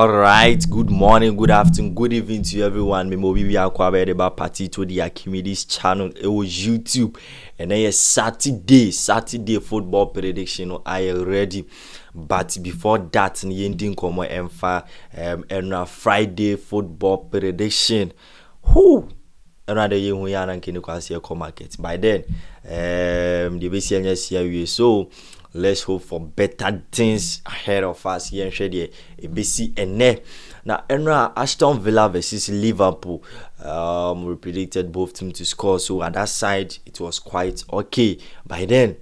Alright, good morning, good afternoon, good evening to everyone. We are about party to the Archimedes channel. It was YouTube and then Saturday football prediction. I am ready. But before that, the ending come and Friday football prediction. Who? Another year we are not going to market. By then, the BCNS so. Let's hope for better things ahead of us here in Shady. ABC and now Aston Villa versus Liverpool. We predicted both teams to score, so at that side it was quite okay. By then,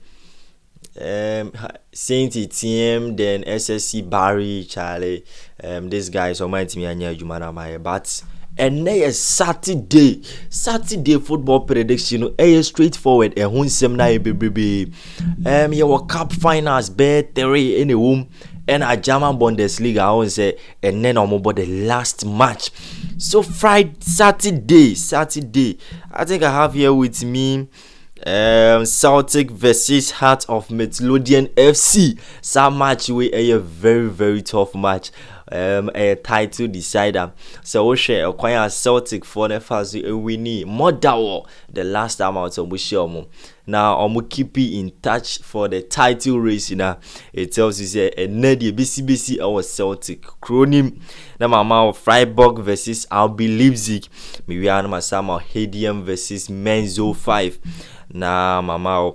Saint Etienne, then SSC Barry, Charlie. These guys remind me of Jumana, but. And now Saturday football prediction. Straightforward. Who semina baby. Your cup finals bet 3 in a room. And a German Bundesliga. I want say. And then I'm about the last match. So Saturday. I think I have here with me. Celtic versus Heart of Midlothian FC. Some match we a very very tough match. A title decider. So we share acquire Celtic for the first winning Modawo the last time out of Bushomo. Now I'm keep in touch for the title race. It tells you say a nerdy BCBC our Celtic Cronim. Now mama Freiburg versus RB Leipzig. Maybe I'm Heidenheim versus Mainz 05. Now mama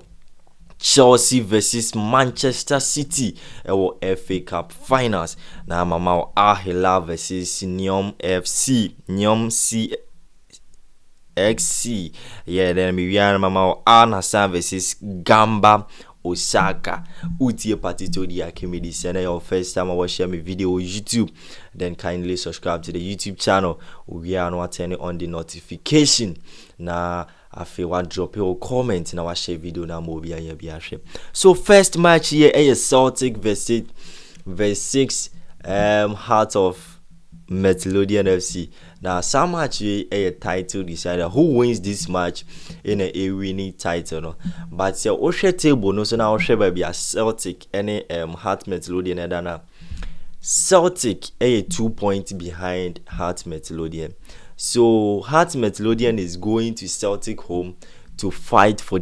Chelsea versus Manchester City or FA Cup finals. Now mama Hilal versus Neom FC. Neom SC. Yeah, then we are mama Al-Nassr versus Gamba Osaka. Utie party to the Archimedes. And your first time I watch my video on YouTube, then kindly subscribe to the YouTube channel. We are not turning on the notification. Now I feel what drop your comment now I share video now movie and be share. So first match here is Celtic versus Heart of Midlothian FC. Now some match here a title decider who wins this match in a winning title no. But your Oshe table no so now Oshe by be a Celtic any Heart Midlothian and now Celtic a 2 points behind Heart Midlothian. So Heart Midlothian is going to Celtic home to fight for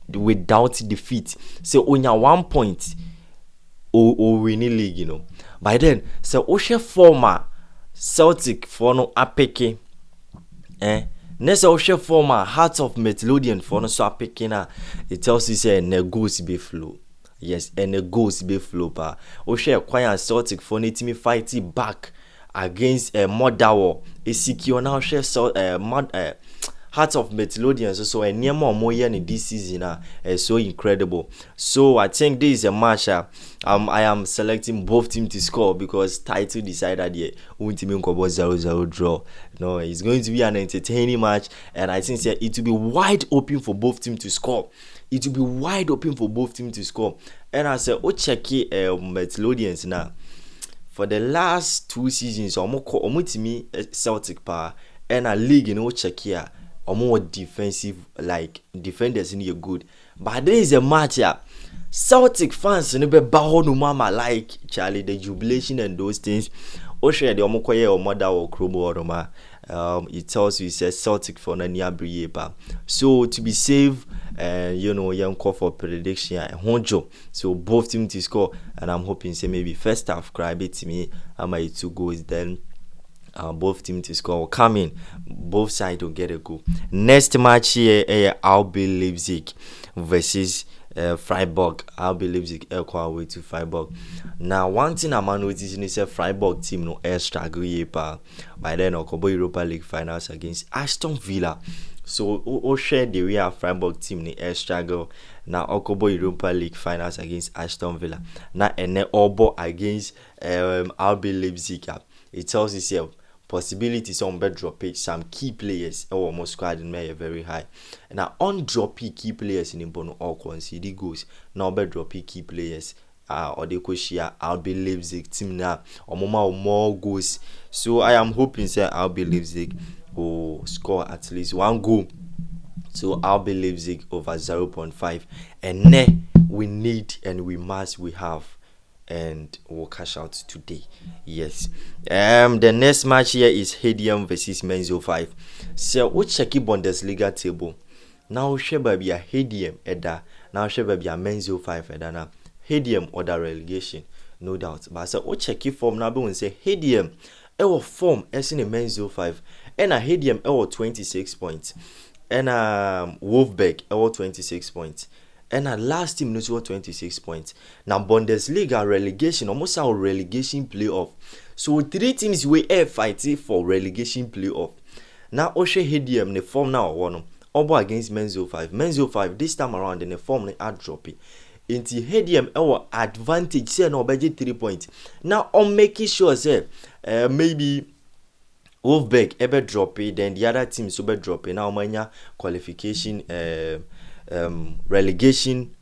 without defeat. So only 1 point or winning league, By then, so Oshe former Celtic for no apeke. Next Oshe former Heart of Midlothian for no so apeke it tells you say negos be flow. Yes, and a ghost be flow pa. Oshe acquire Celtic for no team fighting back against Modawo. Secure now share Heart of Midlothian so a near more in this season so incredible. So I think this is a match I am selecting both teams to score because title decided here won't team 0-0 draw. No, it's going to be an entertaining match and I think it will be wide open for both teams to score. It will be wide open for both teams to score. And I said, check Midlothians now. For the last 2 seasons, me Celtic power and a league check here. More defensive, like defenders in your good. But there is a match here. Celtic fans no be baho no mama like Charlie the jubilation and those things. Share the omokoye or mother or krobo or it tells you it says Celtic for na near brieba. So to be safe, young call for prediction honjo. So both teams to score and I'm hoping say maybe first half cry bit to me and my 2 goals then both teams to score coming. Both sides will get a goal. Next match here RB Leipzig versus Freiburg. RB Leipzig equal away to Freiburg. Now one thing I'm noticing is a Freiburg team no air struggle here by then Okobo Europa League finals against Aston Villa. So share the real Freiburg team the air struggle. Now Okobo Europa League finals against Aston Villa. Now and then Obo against RB Leipzig. It tells itself possibilities on bed drop some key players or most squad in May very high. Now on drop key players in Imbono all concede goals. Now bed drop key players or they could share RB Leipzig team now or more goals. So I am hoping say RB Leipzig will score at least 1 goal. So RB Leipzig over 0.5 and we need and we have and will cash out today. Yes. The next match here is Heidenheim versus Mainz 05. So we check the Bundesliga table. Now share baby a Heidenheim eda. Now share baby a Mainz 05 eda na. Heidenheim order relegation, no doubt. But so we check the form now. We say Heidenheim our form as in a Mainz 05 and a Heidenheim our 26 points. And Wolfsburg our 26 points. And our last team knows 26 points. Now Bundesliga relegation, almost our relegation playoff. So 3 teams we are fighting for relegation playoff. Now Oshe Heidenheim the form now one. Obo against Mainz 05. Mainz 05 this time around in the form they are dropping. Into Heidenheim our advantage say no budget 3 points. Now I'm making sure say maybe Wolfsburg ever drop it, then the other teams super drop it. Now mania qualification relegation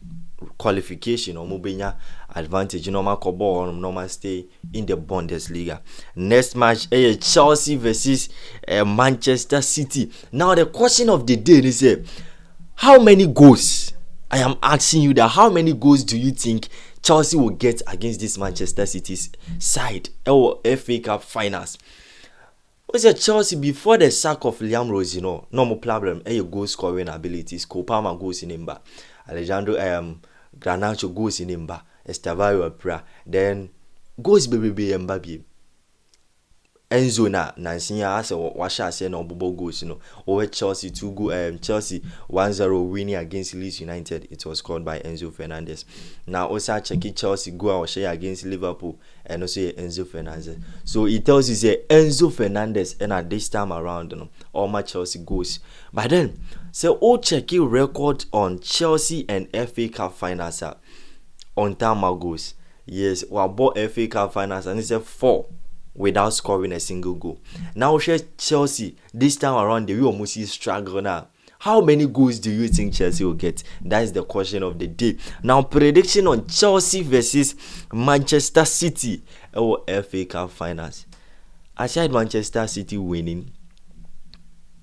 qualification or mobenya advantage normal kobo or normal stay in the Bundesliga. Next match Chelsea versus Manchester City. Now the question of the day is how many goals? I am asking you that how many goals do you think Chelsea will get against this Manchester City's side or FA Cup finals? What's a Chelsea before the sack of Liam Rose, no more problem. Goal scoring abilities. Kopama goes in Imba. Alejandro Garnacho goes in Imba. Estavario Pra. Then goes baby Mbabi. Enzo na Nansinya as a washer say no Bobo goes, over Chelsea 2 go Chelsea 1-0 winning against Leeds United. It was scored by Enzo Fernandez. Now also check Chelsea go out share against Liverpool and also Enzo Fernandez. So it tells you say Enzo Fernandez and at this time around all my Chelsea goals. But then so all check record on Chelsea and FA Cup finals on time goals. Yes, we bought FA Cup finals and it's a 4 without scoring a single goal. Now Chelsea this time around they will almost struggle now. How many goals do you think Chelsea will get? That is the question of the day. Now prediction on Chelsea versus Manchester City or FA Cup finals. Aside Manchester City winning,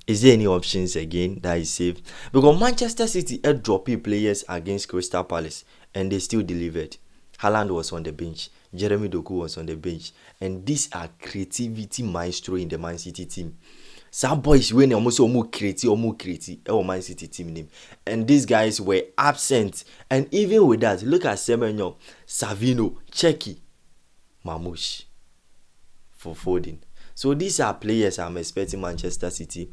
is there any options again that is safe? Because Manchester City had dropping players against Crystal Palace and they still delivered. Haaland was on the bench. Jeremy Doku was on the bench. And these are creativity maestro in the Man City team. Some boys when almost creative Man City team name. And these guys were absent. And even with that, look at Semenyo, Savino, Cheki, Mamouche for Foden. So these are players I'm expecting Manchester City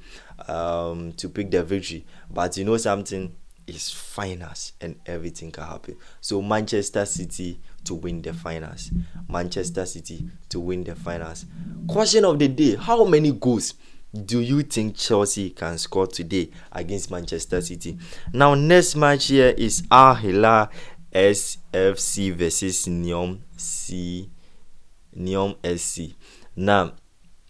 to pick the victory. But you know something? It's finals and everything can happen. So Manchester City to win the finals. Manchester City to win the finals. Question of the day: how many goals do you think Chelsea can score today against Manchester City? Now next match here is Hilal SC versus Neom SC. Now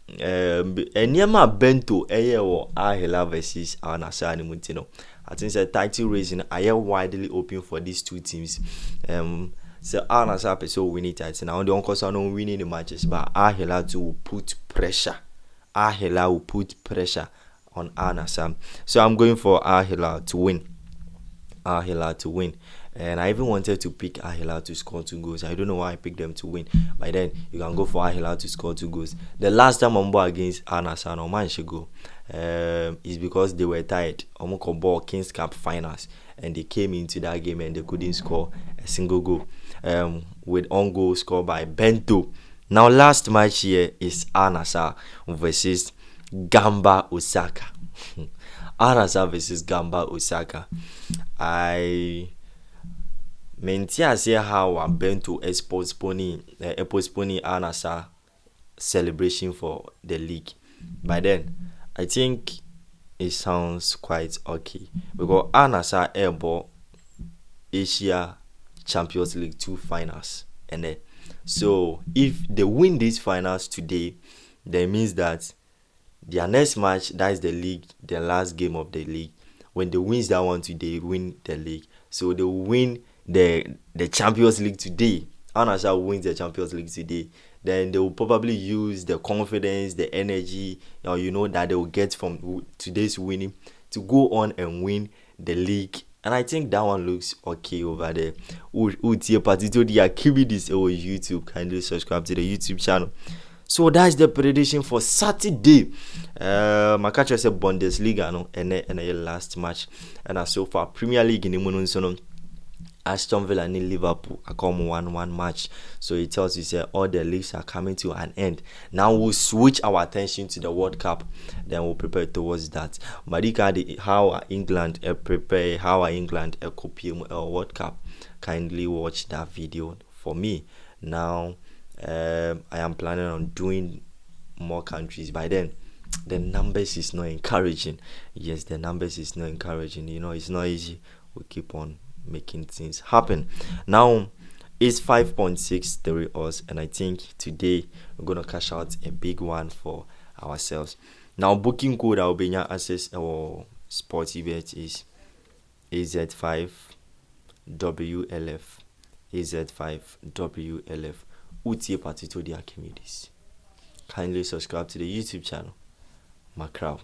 Neema Bento Hilal versus Al Nassr ni Mutino. I think the title race are widely open for these two teams. So Al Nassr so winning title now. The uncles are not winning the matches, but Hilal will put pressure. Hilal will put pressure on Al Nassr. So I'm going for Hilal to win. Hilal to win. And I even wanted to pick Hilal to score 2 goals. I don't know why I picked them to win. But then you can go for Hilal to score 2 goals. The last time I'm against Al Nassr, no man should go. Is because they were tired. Omoko ball Kings Cup finals. And they came into that game and they couldn't score a single goal. With on goal scored by Bento. Now last match here is Al Nassr versus Gamba Osaka. Al Nassr versus Gamba Osaka. I maintain say how I'm Bento is postponing Al Nassr celebration for the league. By then, I think it sounds quite okay because Al Nassr airball Asia Champions League 2 finals, and then so if they win these finals today, that means that their next match, that is the league, the last game of the league. When they win that one today, win the league. So they will win the Champions League today. Al Nassr wins the Champions League today. Then they will probably use the confidence, the energy, that they will get from today's winning to go on and win the league And I think that one looks okay over there. Utie Patito dia keep this on YouTube. Kindly subscribe to the YouTube channel. So that's the prediction for Saturday. My catcher said Bundesliga no and the last match. And so far Premier League in the Monon Aston Villa and Liverpool are come 1-1 match. So it tells you say all the leagues are coming to an end. Now we'll switch our attention to the World Cup. Then we'll prepare towards that. Madika, how England prepare, how England copy World Cup. Kindly watch that video for me. Now I am planning on doing more countries. By then the numbers is not encouraging. Yes, the numbers is not encouraging. You know, it's not easy. We keep on making things happen. Now it's 5.63 us, and I think today we're gonna cash out a big one for ourselves. Now booking code I'll be access our sports event is AZ5WLF. AZ5WLF. Utie Patito the Archimedes. Kindly subscribe to the YouTube channel. Macrao.